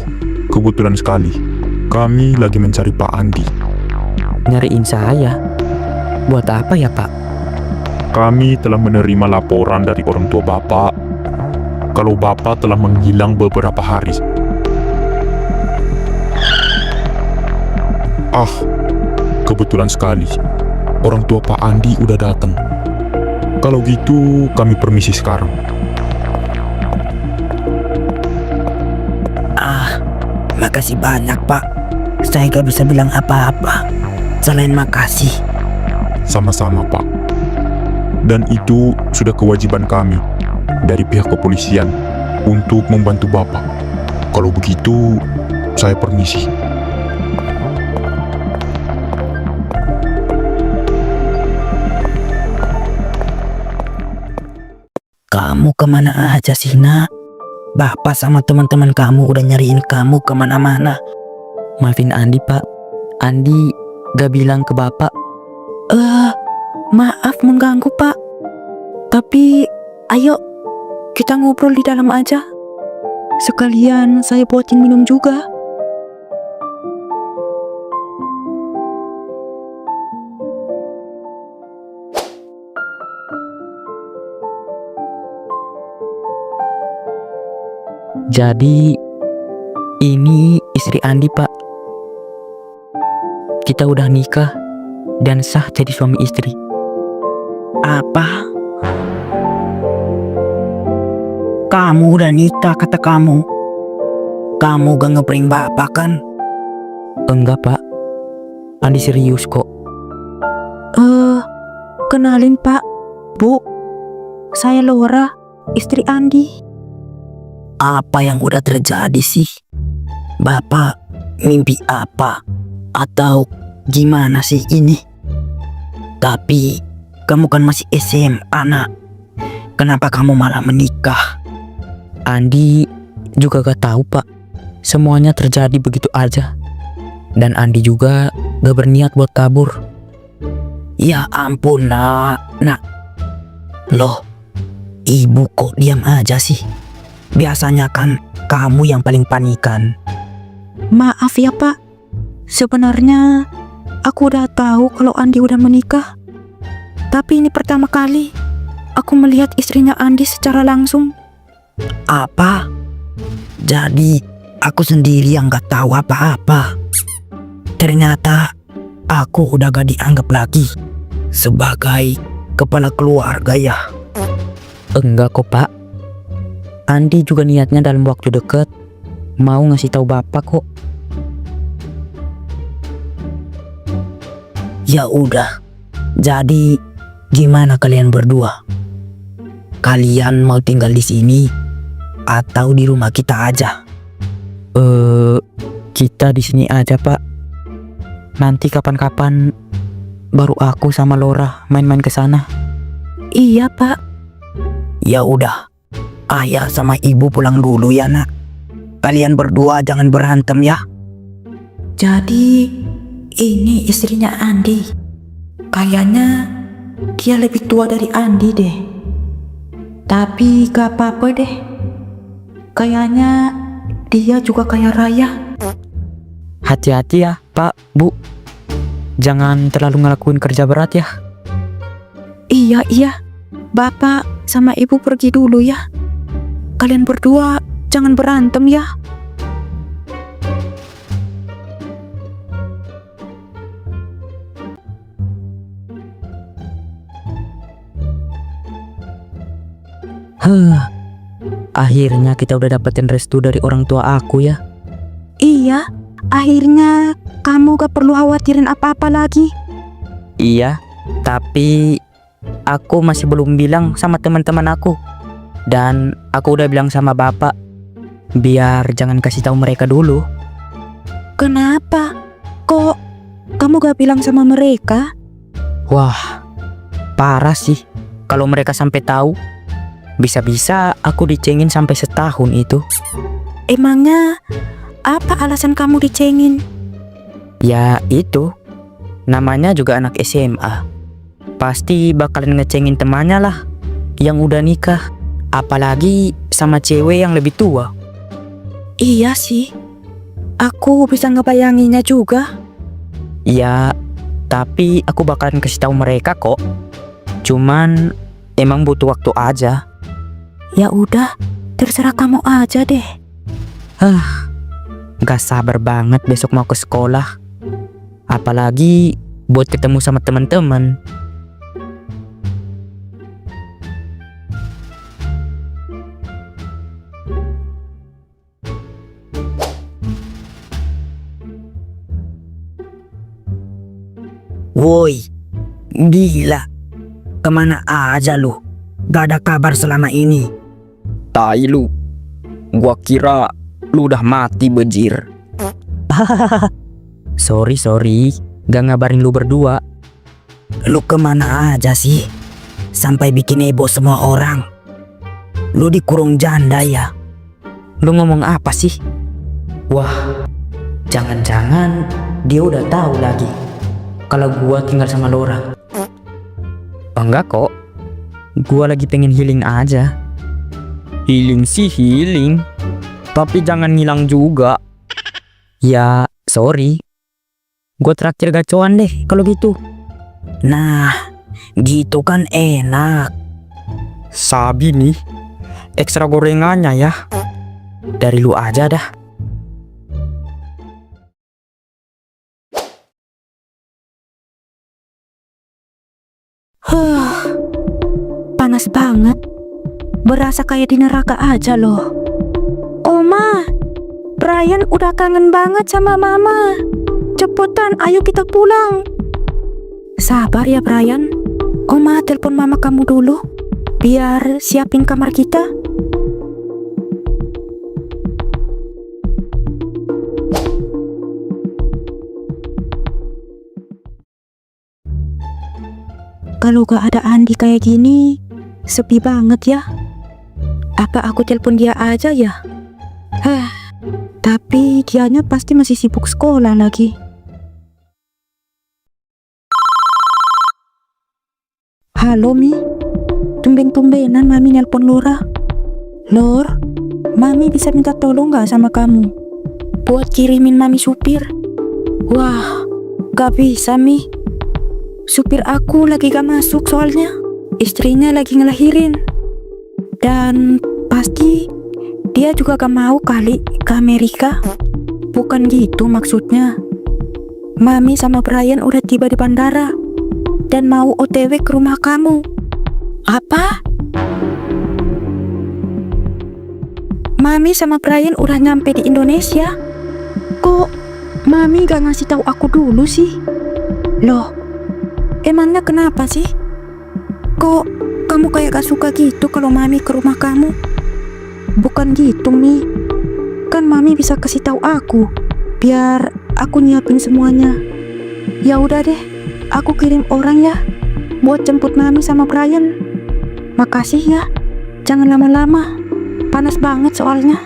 kebetulan sekali. Kami lagi mencari Pak Andi. Nyariin saya. Buat apa ya, Pak? Kami telah menerima laporan dari orang tua Bapak kalau Bapak telah menghilang beberapa hari. Ah, kebetulan sekali. Orang tua Pak Andi udah datang. Kalau gitu, kami permisi sekarang. Makasih banyak, Pak. Saya gak bisa bilang apa-apa selain makasih. Sama-sama, Pak. Dan itu sudah kewajiban kami dari pihak kepolisian untuk membantu Bapak. Kalau begitu, saya permisi. Kamu kemana aja sih, Nak? Bapak sama teman-teman kamu udah nyariin kamu kemana-mana. Maafin Andi, Pak. Andi gak bilang ke Bapak. Maaf mengganggu Pak. Tapi ayo kita ngobrol di dalam aja. Sekalian saya buatin minum juga. Jadi ini istri Andi, Pak. Kita udah nikah dan sah jadi suami istri. Apa? Kamu udah nikah kata kamu? Kamu gak ngeprank Bapak kan? Enggak, Pak. Andi serius kok. Kenalin Pak, Bu. Saya Lora, istri Andi. Apa yang udah terjadi sih? Bapak mimpi apa? Atau gimana sih ini? Tapi kamu kan masih SMA, Nak. Kenapa kamu malah menikah? Andi juga gak tahu, Pak. Semuanya terjadi begitu aja. Dan Andi juga gak berniat buat kabur. Ya ampun, Nak. Loh, ibu kok diam aja sih? Biasanya kan kamu yang paling panikan. Maaf ya Pak. Sebenarnya aku udah tahu kalau Andi udah menikah. Tapi ini pertama kali aku melihat istrinya Andi secara langsung. Apa? Jadi aku sendiri yang gak tahu apa-apa. Ternyata aku udah gak dianggap lagi sebagai kepala keluarga ya. Enggak kok, Pak. Andi juga niatnya dalam waktu dekat mau ngasih tahu Bapak kok. Ya udah. Jadi gimana kalian berdua? Kalian mau tinggal di sini atau di rumah kita aja? Kita di sini aja, Pak. Nanti kapan-kapan baru aku sama Laura main-main ke sana. Iya, Pak. Ya udah, ayah sama ibu pulang dulu ya nak. Kalian berdua jangan berantem ya. Jadi ini istrinya Andi. Kayaknya dia lebih tua dari Andi deh. Tapi gak apa-apa deh. Kayaknya dia juga kaya raya. Hati-hati ya, Pak, Bu. Jangan terlalu ngelakuin kerja berat ya. Iya. Bapak sama ibu pergi dulu ya. Kalian berdua jangan berantem ya. Akhirnya kita udah dapetin restu dari orang tua aku ya. Iya, akhirnya kamu gak perlu khawatirin apa-apa lagi. Iya, tapi aku masih belum bilang sama teman-teman aku. Dan aku udah bilang sama bapak, biar jangan kasih tahu mereka dulu. Kenapa? Kok kamu gak bilang sama mereka? Wah, parah sih. Kalau mereka sampai tahu, bisa-bisa aku dicengin sampai setahun itu. Emangnya apa alasan kamu dicengin? Ya itu, namanya juga anak SMA. Pasti bakalan ngecengin temannya lah yang udah nikah. Apalagi sama cewek yang lebih tua. Iya sih, aku bisa ngebayanginnya juga. Ya, tapi aku bakalan kasih tahu mereka kok. Cuman emang butuh waktu aja. Ya udah, terserah kamu aja deh. Gak sabar banget besok mau ke sekolah. Apalagi buat ketemu sama teman-teman. Woi, gila. Kemana aja lu? Gak ada kabar selama ini. Tai lu. Gua kira lu udah mati bejir. Sorry. Gak ngabarin lu berdua. Lu kemana aja sih? Sampai bikin heboh semua orang. Lu dikurung janda ya? Lu ngomong apa sih? Wah, jangan-jangan dia udah tahu lagi kalau gua tinggal sama Laura. Enggak kok. Gua lagi pengen healing aja. Healing sih healing. Tapi jangan ngilang juga. Ya, sorry. Gue traktir gacoan deh kalau gitu. Nah, gitu kan enak. Sabi nih. Ekstra gorengannya ya. Dari lu aja dah. Panas banget. Berasa kayak di neraka aja loh. Oma, Brian udah kangen banget sama mama. Cepetan, ayo kita pulang. Sabar ya Brian. Oma telepon mama kamu dulu, biar siapin kamar kita. Kalau gak ada Andi kayak gini, sepi banget ya. Apa aku telepon dia aja ya? Tapi dianya pasti masih sibuk sekolah lagi. Halo Mi, tumben-tumbenan Mami nelpon Laura. Lor, Mami bisa minta tolong gak sama kamu? Buat kirimin Mami supir. Wah, gak bisa Mi. Supir aku lagi gak masuk soalnya. Istrinya lagi ngelahirin. Dan pasti dia juga gak mau kali ke Amerika. Bukan gitu maksudnya. Mami sama Brian udah tiba di bandara dan mau OTW ke rumah kamu. Apa? Mami sama Brian udah nyampe di Indonesia. Kok Mami gak ngasih tahu aku dulu sih? Loh, emangnya kenapa sih? Kok kamu kayak gak suka gitu kalau Mami ke rumah kamu? Bukan gitu Mi. Kan Mami bisa kasih tahu aku, biar aku nyiapin semuanya. Ya udah deh, aku kirim orang ya buat jemput Mami sama Brian. Makasih ya. Jangan lama-lama. Panas banget soalnya.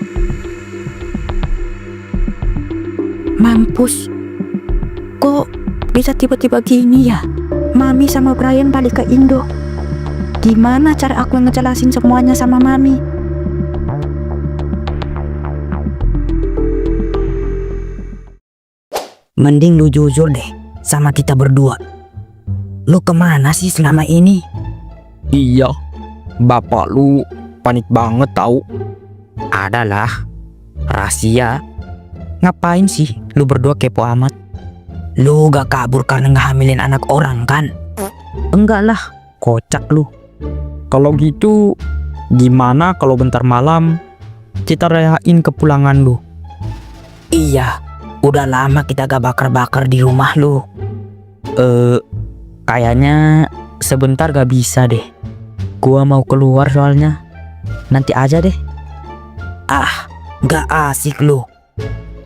Mampus. Kok bisa tiba-tiba gini ya? Mami sama Brian balik ke Indo. Gimana cara aku ngejelasin semuanya sama Mami? Mending lu jujur deh sama kita berdua. Lu kemana sih selama ini? Iya, bapak lu panik banget tahu. Adalah rahasia. Ngapain sih lu berdua kepo amat? Lu gak kabur karena ngehamilin anak orang kan? Enggak lah. Kocak lu. Kalau gitu, gimana kalau bentar malam kita rayain kepulangan lu? Iya, udah lama kita gak bakar-bakar di rumah lu. Kayaknya sebentar gak bisa deh. Gua mau keluar soalnya. Nanti aja deh. Ah, gak asik lu.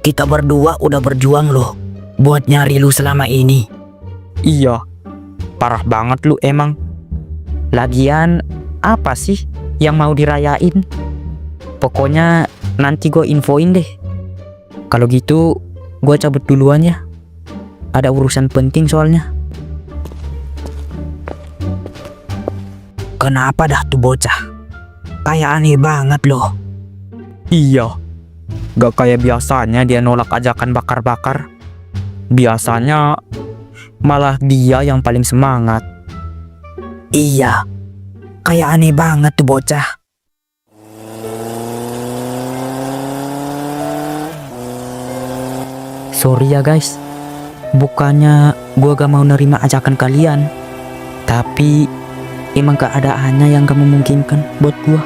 Kita berdua udah berjuang loh buat nyari lu selama ini. Iya, parah banget lu emang. Lagian apa sih yang mau dirayain? Pokoknya nanti gue infoin deh. Kalau gitu gue cabut duluan ya. Ada urusan penting soalnya. Kenapa dah tuh bocah? Kayak aneh banget loh. Iya, gak kayak biasanya dia nolak ajakan bakar-bakar. Biasanya malah dia yang paling semangat. Iya, kayak aneh banget tuh bocah. Sorry ya guys. Bukannya gue gak mau nerima ajakan kalian, tapi emang keadaannya yang gak memungkinkan buat gue.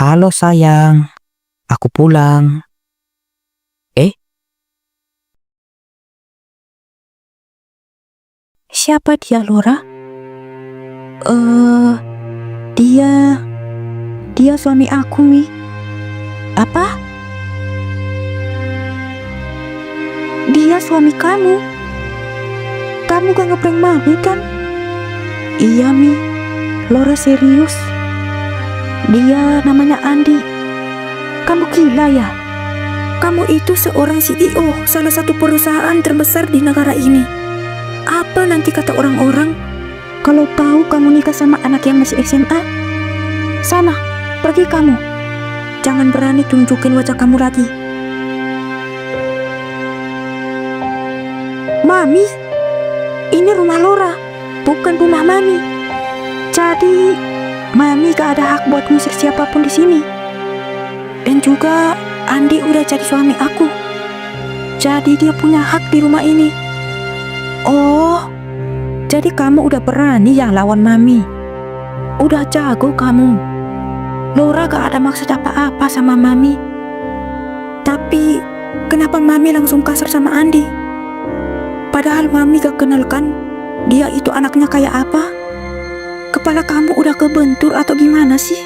Halo sayang, aku pulang. Siapa dia, Laura? Dia suami aku, Mi. Apa? Dia suami kamu? Kamu gak ngeprank Mami kan? Iya, Mi. Laura serius. Dia namanya Andi. Kamu gila ya? Kamu itu seorang CEO salah satu perusahaan terbesar di negara ini. Apa nanti kata orang-orang kalau tahu kamu nikah sama anak yang masih SMA? Sana, pergi kamu. Jangan berani tunjukin wajah kamu lagi. Mami, ini rumah Laura, bukan rumah Mami. Jadi, Mami gak ada hak buat ngusir siapapun di sini. Dan juga Andi udah jadi suami aku. Jadi dia punya hak di rumah ini. Oh, jadi kamu udah berani ya lawan Mami? Udah jago kamu. Laura gak ada maksud apa-apa sama Mami. Tapi kenapa Mami langsung kasar sama Andi? Padahal Mami gak kenal kan dia itu anaknya kayak apa? Kepala kamu udah kebentur atau gimana sih?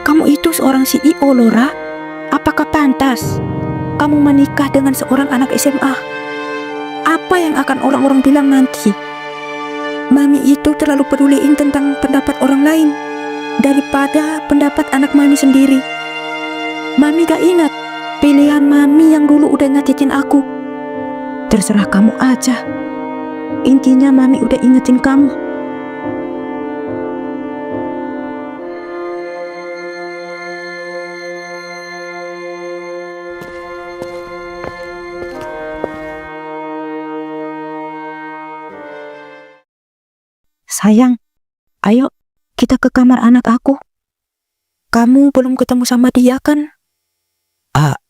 Kamu itu seorang CEO, Laura. Apakah pantas kamu menikah dengan seorang anak SMA? Apa yang akan orang-orang bilang nanti? Mami itu terlalu peduliin tentang pendapat orang lain daripada pendapat anak Mami sendiri. Mami gak ingat pilihan Mami yang dulu udah nyakitin aku. Terserah kamu aja. Intinya Mami udah ingetin kamu. Sayang, ayo kita ke kamar anak aku. Kamu belum ketemu sama dia kan?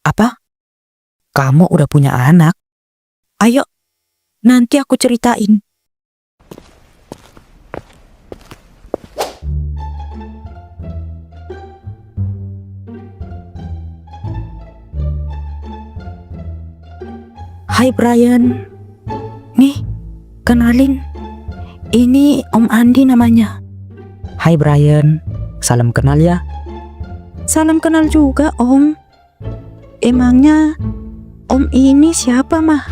Apa? Kamu udah punya anak? Ayo, nanti aku ceritain. Hai Brian. Nih, kenalin. Ini Om Andi namanya. Hai Brian, salam kenal ya. Salam kenal juga Om. Emangnya Om ini siapa mah?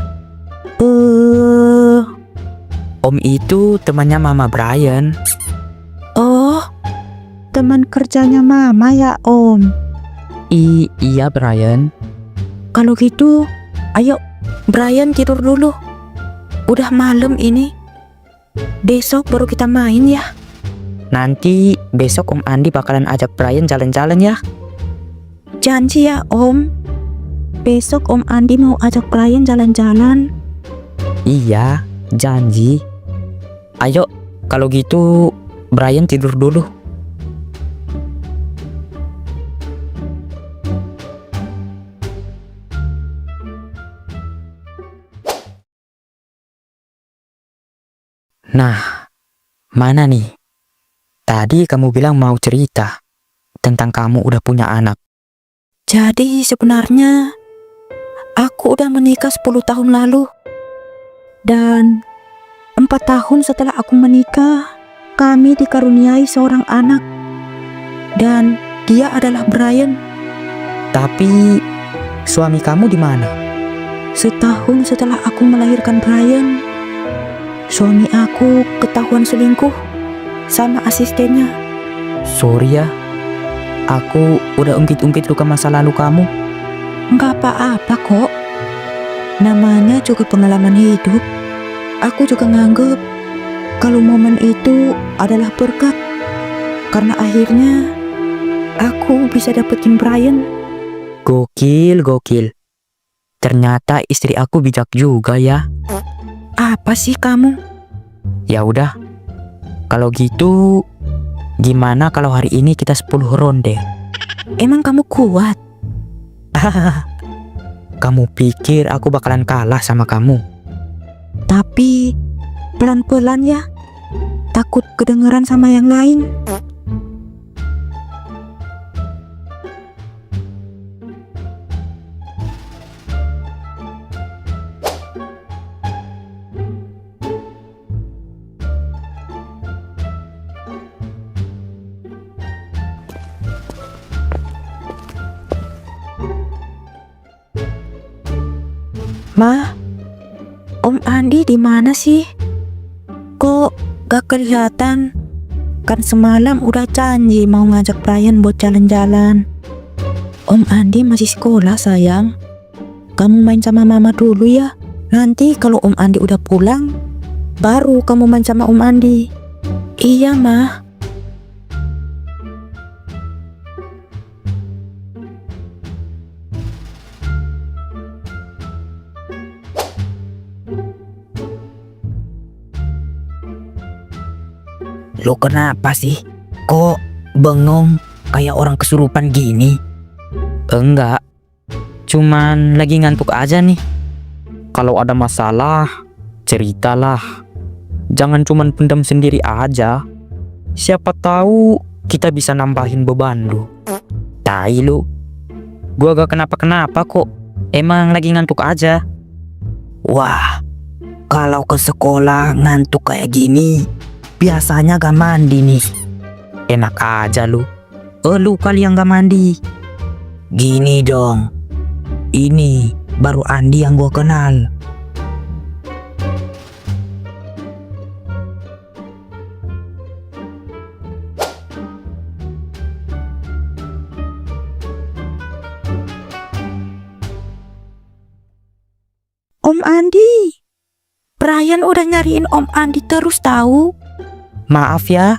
Om itu temannya Mama Brian. Oh, teman kerjanya Mama ya Om. Iya Brian. Kalau gitu, ayo Brian tidur dulu. Udah malam ini. Besok baru kita main ya. Nanti besok Om Andi bakalan ajak Brian jalan-jalan ya. Janji ya Om. Besok Om Andi mau ajak Brian jalan-jalan. Iya, janji. Ayo, kalau gitu Brian tidur dulu. Nah, mana nih? Tadi kamu bilang mau cerita tentang kamu udah punya anak. Jadi sebenarnya aku udah menikah 10 tahun lalu. Dan 4 tahun setelah aku menikah, kami dikaruniai seorang anak. Dan dia adalah Brian. Tapi suami kamu di mana? Setahun setelah aku melahirkan Brian, suami aku ketahuan selingkuh sama asistennya. Sorry ya, aku udah ungkit-ungkit luka masa lalu kamu. Nggak apa-apa kok. Namanya juga pengalaman hidup. Aku juga nganggep kalau momen itu adalah berkat. Karena akhirnya aku bisa dapetin Brian. Gokil. Ternyata istri aku bijak juga ya. Apa sih kamu? Ya udah, kalau gitu gimana kalau hari ini kita 10 ronde? Emang kamu kuat? Kamu pikir aku bakalan kalah sama kamu? Tapi pelan-pelan ya. Takut kedengeran sama yang lain. Ma, Om Andi di mana sih? Kok gak kelihatan? Kan semalam udah janji mau ngajak Brian buat jalan-jalan. Om Andi masih sekolah sayang. Kamu main sama Mama dulu ya. Nanti kalau Om Andi udah pulang, baru kamu main sama Om Andi. Iya Ma. Lo kenapa sih? Kok bengong kayak orang kesurupan gini? Enggak, cuman lagi ngantuk aja nih. Kalau ada masalah, ceritalah. Jangan cuman pendam sendiri aja. Siapa tahu kita bisa nambahin beban lo. Tai lo. Gua gak kenapa-kenapa kok. Emang lagi ngantuk aja. Wah, kalau ke sekolah ngantuk kayak gini, biasanya gak mandi nih. Enak aja lu. Lu kali yang gak mandi. Gini dong. Ini baru Andi yang gua kenal. Om Andi. Brian udah nyariin Om Andi terus tahu. Maaf ya,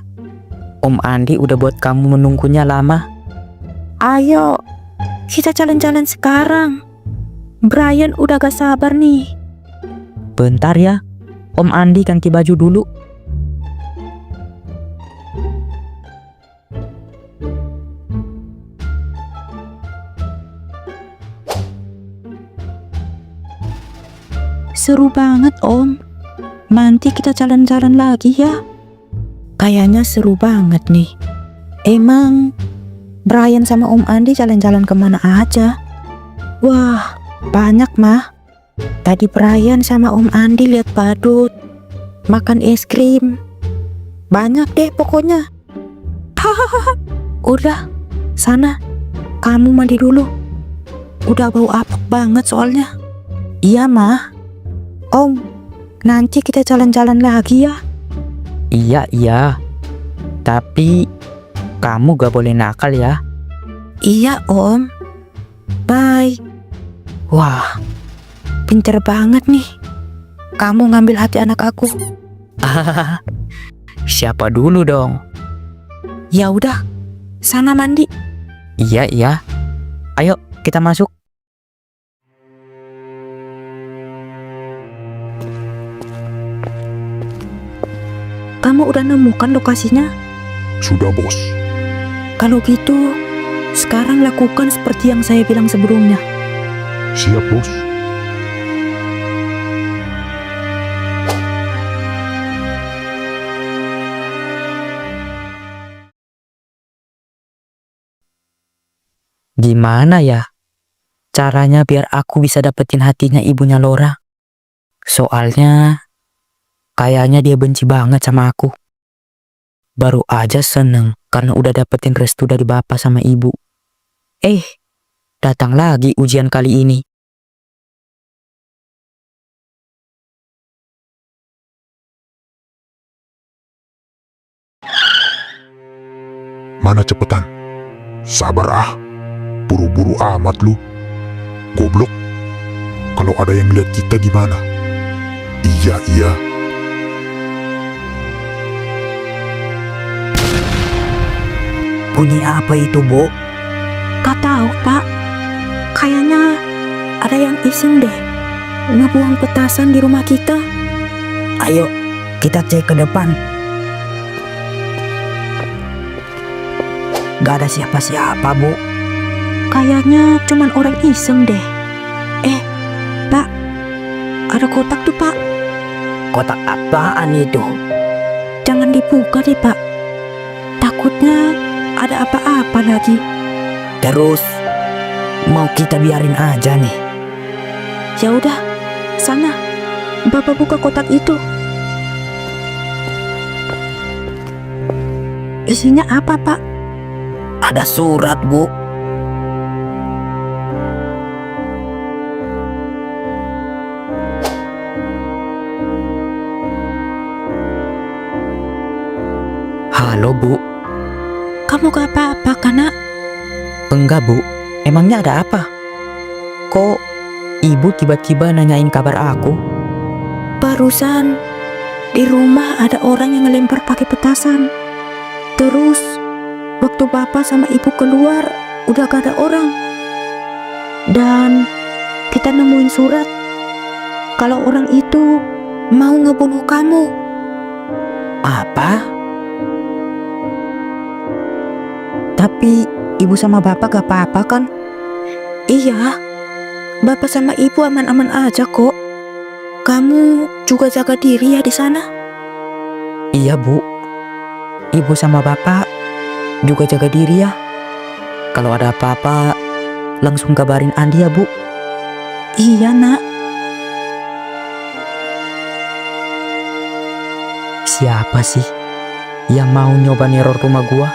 Om Andi udah buat kamu menunggunya lama. Ayo, kita jalan-jalan sekarang. Brian udah gak sabar nih. Bentar ya, Om Andi ganti baju dulu. Seru banget Om. Nanti kita jalan-jalan lagi ya. Kayaknya seru banget nih. Emang Brian sama Om Andi jalan-jalan kemana aja? Wah, banyak mah. Tadi Brian sama Om Andi lihat badut, makan es krim, Banyak deh pokoknya. Hahaha. Udah, sana. Kamu mandi dulu. Udah bau apek banget soalnya. Iya, Mah. Om, nanti kita jalan-jalan lagi ya. Iya. Tapi kamu gak boleh nakal ya. Iya, Om. Bye. Wah, pinter banget nih. Kamu ngambil hati anak aku. Siapa dulu dong? Ya udah, sana mandi. Iya. Ayo kita masuk. Kamu udah nemukan lokasinya? Sudah, Bos. Kalau gitu, sekarang lakukan seperti yang saya bilang sebelumnya. Siap, Bos. Gimana ya caranya biar aku bisa dapetin hatinya ibunya Laura? Soalnya kayaknya dia benci banget sama aku. Baru aja seneng karena udah dapetin restu dari bapak sama ibu. Datang lagi ujian kali ini. Mana cepetan? Sabar ah. Buru-buru amat lu. Goblok. Kalau ada yang lihat kita gimana? Iya. Bunyi apa itu, Bu? Gak tahu, Pak. Kayaknya ada yang iseng deh ngebuang petasan di rumah kita. Ayo kita cek ke depan. Gak ada siapa-siapa, Bu. Kayaknya cuman orang iseng deh. Pak, ada kotak tuh, Pak. Kotak apaan itu? Jangan dibuka deh, Pak. Takutnya ada apa-apa lagi. Terus mau kita biarin aja nih? Ya udah, sana. Bapak buka kotak itu. Isinya apa, Pak? Ada surat, Bu. Halo, Bu. Kamu gak apa-apa kan, Nak? Enggak, Bu. Emangnya ada apa? Kok ibu tiba-tiba nanyain kabar aku? Barusan di rumah ada orang yang ngelempar pakai petasan. Terus waktu bapak sama ibu keluar udah gak ada orang. Dan kita nemuin surat kalau orang itu mau ngebunuh kamu. Apa? Tapi ibu sama bapak gak apa-apa kan? Iya, bapak sama ibu aman-aman aja kok. Kamu juga jaga diri ya di sana. Iya, Bu. Ibu sama bapak juga jaga diri ya. Kalau ada apa-apa langsung kabarin Andi ya, Bu. Iya, Nak. Siapa sih yang mau nyoba neror rumah gua?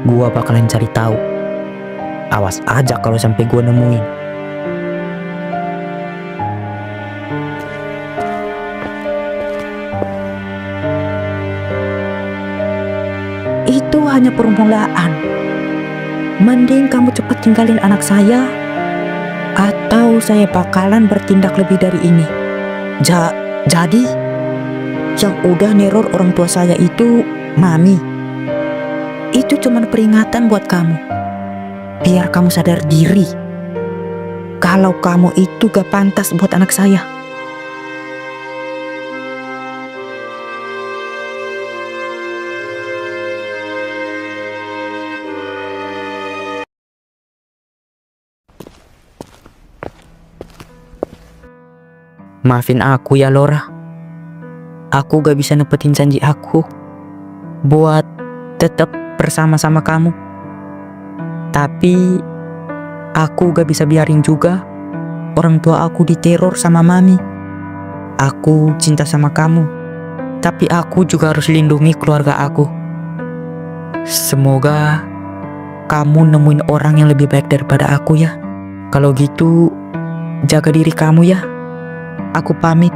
Gua bakalan cari tahu. Awas aja kalau sampai gua nemuin. Itu hanya permulaan. Mending kamu cepat tinggalin anak saya, atau saya bakalan bertindak lebih dari ini. Jadi, yang udah neror orang tua saya itu Mami. Itu cuma peringatan buat kamu. Biar kamu sadar diri. Kalau kamu itu gak pantas buat anak saya. Maafin aku ya, Laura. Aku gak bisa nepetin janji aku buat tetap bersama-sama kamu. Tapi aku gak bisa biarin juga orang tua aku diteror sama Mami. Aku cinta sama kamu, Tapi aku juga harus lindungi keluarga aku. Semoga kamu nemuin orang yang lebih baik daripada aku ya. Kalau gitu, jaga diri kamu ya. Aku pamit.